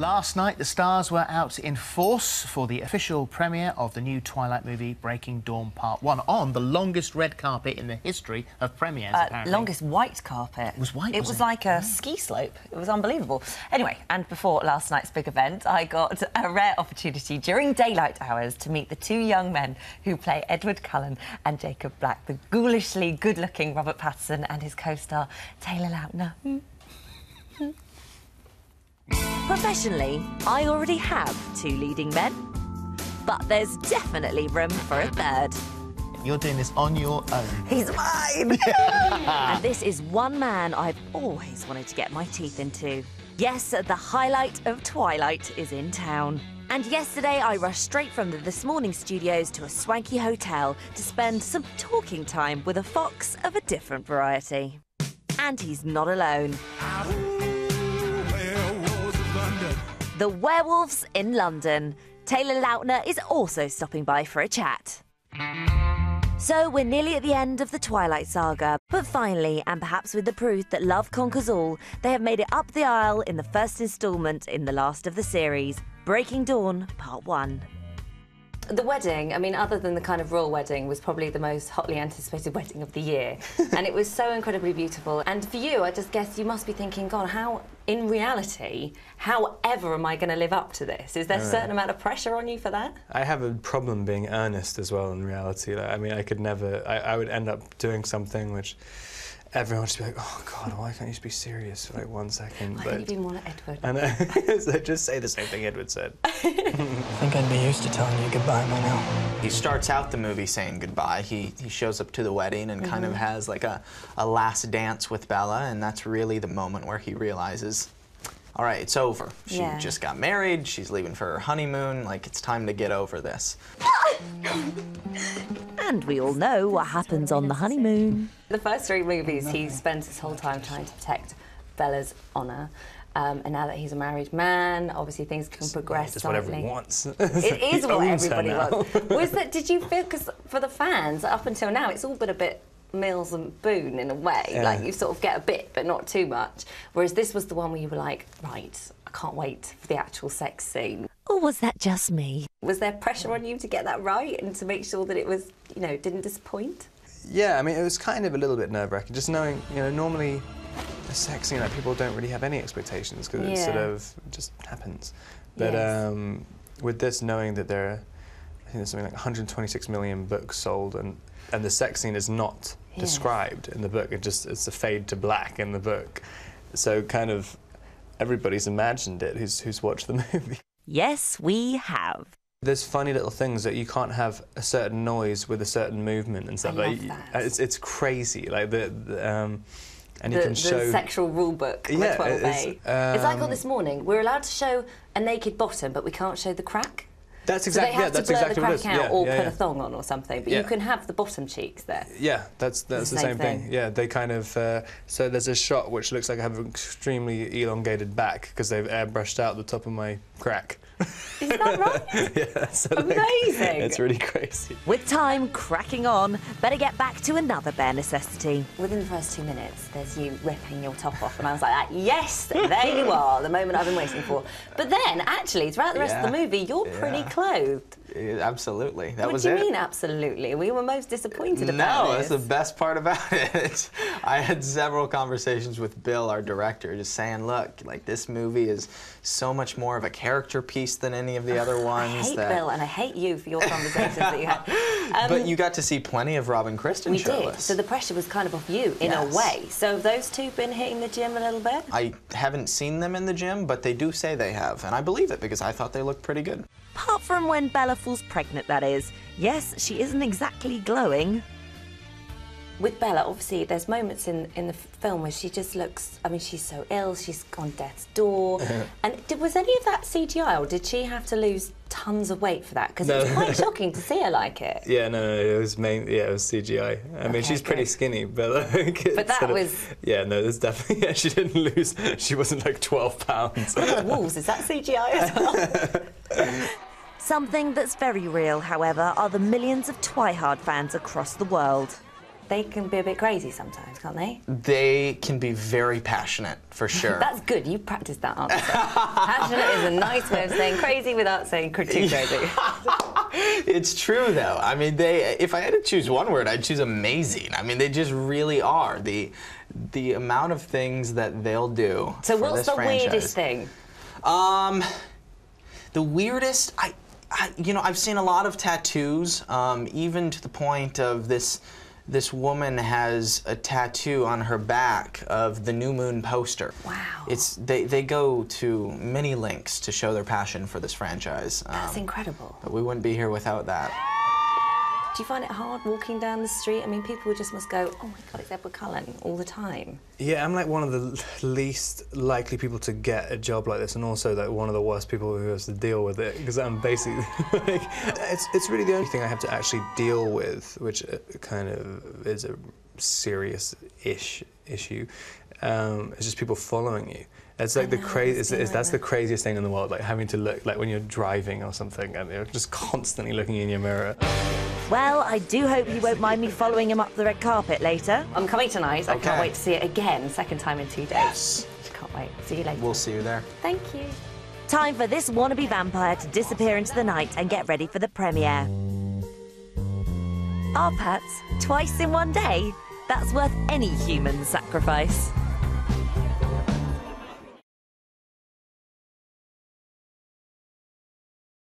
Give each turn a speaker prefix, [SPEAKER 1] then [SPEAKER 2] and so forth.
[SPEAKER 1] Last night, the stars were out in force for the official premiere of the new Twilight movie, Breaking Dawn Part 1, on the longest red carpet in the history of premieres, apparently.
[SPEAKER 2] Longest white carpet.
[SPEAKER 1] It was white,
[SPEAKER 2] It was like a ski slope. It was unbelievable. Anyway, and before last night's big event, I got a rare opportunity during daylight hours to meet the two young men who play Edward Cullen and Jacob Black, the ghoulishly good-looking Robert Pattinson and his co-star Taylor Lautner.
[SPEAKER 3] Professionally, I already have two leading men, but there's definitely room for a third.
[SPEAKER 1] You're doing this on your own.
[SPEAKER 2] He's mine!
[SPEAKER 3] And this is one man I've always wanted to get my teeth into. Yes, the highlight of Twilight is in town. And yesterday I rushed straight from the This Morning studios to a swanky hotel to spend some talking time with a fox of a different variety. And he's not alone. The Werewolves in London. Taylor Lautner is also stopping by for a chat. So we're nearly at the end of the Twilight saga, but finally, and perhaps with the proof that love conquers all, they have made it up the aisle in the first instalment in the last of the series, Breaking Dawn Part 1.
[SPEAKER 2] The wedding, I mean, other than the kind of royal wedding, was probably the most hotly anticipated wedding of the year. And it was so incredibly beautiful. And for you, I just guess you must be thinking, God, how, in reality, however am I going to live up to this? Is there a certain amount of pressure on you for that?
[SPEAKER 4] I have a problem being earnest as well in reality. Like, I mean, I could never, I would end up doing something which everyone would just be like, oh God, why can't you just be serious for like 1 second?
[SPEAKER 2] Why can't you be more like Edward?
[SPEAKER 4] And so just say the same thing Edward said.
[SPEAKER 5] I think I'd be used to telling you goodbye by now.
[SPEAKER 6] He starts out the movie saying goodbye. He shows up to the wedding and kind of has like a last dance with Bella, and that's really the moment where he realizes, all right, it's over. She just got married, she's leaving for her honeymoon, like it's time to get over this.
[SPEAKER 3] And we all know what happens on the honeymoon.
[SPEAKER 2] The first three movies, he spends his whole time trying to protect Bella's honour. And now that he's a married man, obviously things can progress
[SPEAKER 4] Just whatever
[SPEAKER 2] slightly.
[SPEAKER 4] he wants.
[SPEAKER 2] It is what everybody
[SPEAKER 4] now.
[SPEAKER 2] wants. Did you feel, because for the fans, up until now, it's all been a bit Mills and Boone in a way.
[SPEAKER 4] Yeah.
[SPEAKER 2] Like, you sort of get a bit, but not too much. Whereas this was the one where you were like, right, I can't wait for the actual sex scene.
[SPEAKER 3] Or was that just me?
[SPEAKER 2] Was there pressure on you to get that right and to make sure that it was, you know, didn't disappoint?
[SPEAKER 4] Yeah, I mean, it was kind of a little bit nerve-wracking, just knowing, you know, normally a sex scene, like, people don't really have any expectations because it sort of just happens. But with this, knowing that there are, I think there's something like 126 million books sold, and the sex scene is not described in the book. It's a fade to black in the book. So kind of everybody's imagined it who's watched the movie.
[SPEAKER 3] Yes, we have.
[SPEAKER 4] There's funny little things that you can't have a certain noise with a certain movement and stuff.
[SPEAKER 2] I love that.
[SPEAKER 4] It's crazy. Like and you
[SPEAKER 2] The
[SPEAKER 4] can show
[SPEAKER 2] sexual rule book, the 12A. It's like on This Morning. We're allowed to show a naked bottom, but we can't show the crack.
[SPEAKER 4] That's
[SPEAKER 2] So they
[SPEAKER 4] exactly
[SPEAKER 2] have to
[SPEAKER 4] that's
[SPEAKER 2] blur
[SPEAKER 4] exactly
[SPEAKER 2] the
[SPEAKER 4] what it
[SPEAKER 2] crack
[SPEAKER 4] is.
[SPEAKER 2] out or put a thong on or something, but you can have the bottom cheeks there.
[SPEAKER 4] Yeah, that's the same thing. Yeah, they kind of so there's a shot which looks like I have an extremely elongated back because they've airbrushed out the top of my crack.
[SPEAKER 2] Is that right?
[SPEAKER 4] Yeah, so
[SPEAKER 2] amazing.
[SPEAKER 4] It's really crazy.
[SPEAKER 3] With time cracking on, better get back to another bare necessity.
[SPEAKER 2] Within the first 2 minutes, there's you ripping your top off, and I was like, yes, there you are, the moment I've been waiting for. But then, actually, throughout the rest of the movie, you're pretty clothed.
[SPEAKER 6] Absolutely. That was
[SPEAKER 2] What do
[SPEAKER 6] it.
[SPEAKER 2] you mean, absolutely? We were most disappointed about
[SPEAKER 6] No,
[SPEAKER 2] this.
[SPEAKER 6] that's the best part about it. I had several conversations with Bill, our director, just saying, look, like, this movie is so much more of a character piece than any of the other ones.
[SPEAKER 2] I hate Bill, and I hate you for your conversations that you had.
[SPEAKER 6] But you got to see plenty of Robin Kristen
[SPEAKER 2] We
[SPEAKER 6] shirtless.
[SPEAKER 2] did, so the pressure was kind of off you, in a way. So have those two been hitting the gym a little bit?
[SPEAKER 6] I haven't seen them in the gym, but they do say they have, and I believe it because I thought they looked pretty good.
[SPEAKER 3] Apart from when Bella falls pregnant, that is. Yes, she isn't exactly glowing.
[SPEAKER 2] With Bella, obviously, there's moments in the film where she just looks, I mean, she's so ill, she's on death's door. And was any of that CGI, or did she have to lose tons of weight for that? Because it was quite shocking to see her like it.
[SPEAKER 4] Yeah, no, it was it was CGI. I mean, she's pretty skinny, but like,
[SPEAKER 2] But that was...
[SPEAKER 4] Yeah, no, there's definitely, she didn't lose, she wasn't like 12 pounds.
[SPEAKER 2] Look at the wolves, is that CGI as well?
[SPEAKER 3] Something that's very real, however, are the millions of Twihard fans across the world.
[SPEAKER 2] They can be a bit crazy sometimes, can't they?
[SPEAKER 6] They can be very passionate, for sure.
[SPEAKER 2] That's good. You practiced that answer. Passionate is a nice way of saying crazy without saying too crazy.
[SPEAKER 6] It's true, though. I mean, if I had to choose one word, I'd choose amazing. I mean, they just really are. The amount of things that they'll do.
[SPEAKER 2] So
[SPEAKER 6] for
[SPEAKER 2] what's
[SPEAKER 6] this
[SPEAKER 2] the
[SPEAKER 6] franchise.
[SPEAKER 2] weirdest thing?
[SPEAKER 6] The weirdest, you know, I've seen a lot of tattoos, even to the point of this woman has a tattoo on her back of the New Moon poster.
[SPEAKER 2] Wow.
[SPEAKER 6] They go to many lengths to show their passion for this franchise.
[SPEAKER 2] That's incredible.
[SPEAKER 6] But we wouldn't be here without that.
[SPEAKER 2] Do you find it hard walking down the street? I mean, people just must go, oh my God, it's Edward Cullen all the time.
[SPEAKER 4] Yeah, I'm like one of the least likely people to get a job like this, and also like one of the worst people who has to deal with it, because I'm basically like, it's really the only thing I have to actually deal with, which kind of is a serious-ish issue. It's just people following you. It's like that's the craziest thing in the world, like having to look, like when you're driving or something and you're just constantly looking in your mirror.
[SPEAKER 3] Well, I do hope you won't mind me following him up the red carpet later.
[SPEAKER 2] I'm coming tonight. I can't wait to see it again, second time in 2 days.
[SPEAKER 6] Yes.
[SPEAKER 2] Can't wait. See you later.
[SPEAKER 6] We'll see you there.
[SPEAKER 2] Thank you.
[SPEAKER 3] Time for this wannabe vampire to disappear into the night and get ready for the premiere. Our pets, twice in one day? That's worth any human sacrifice.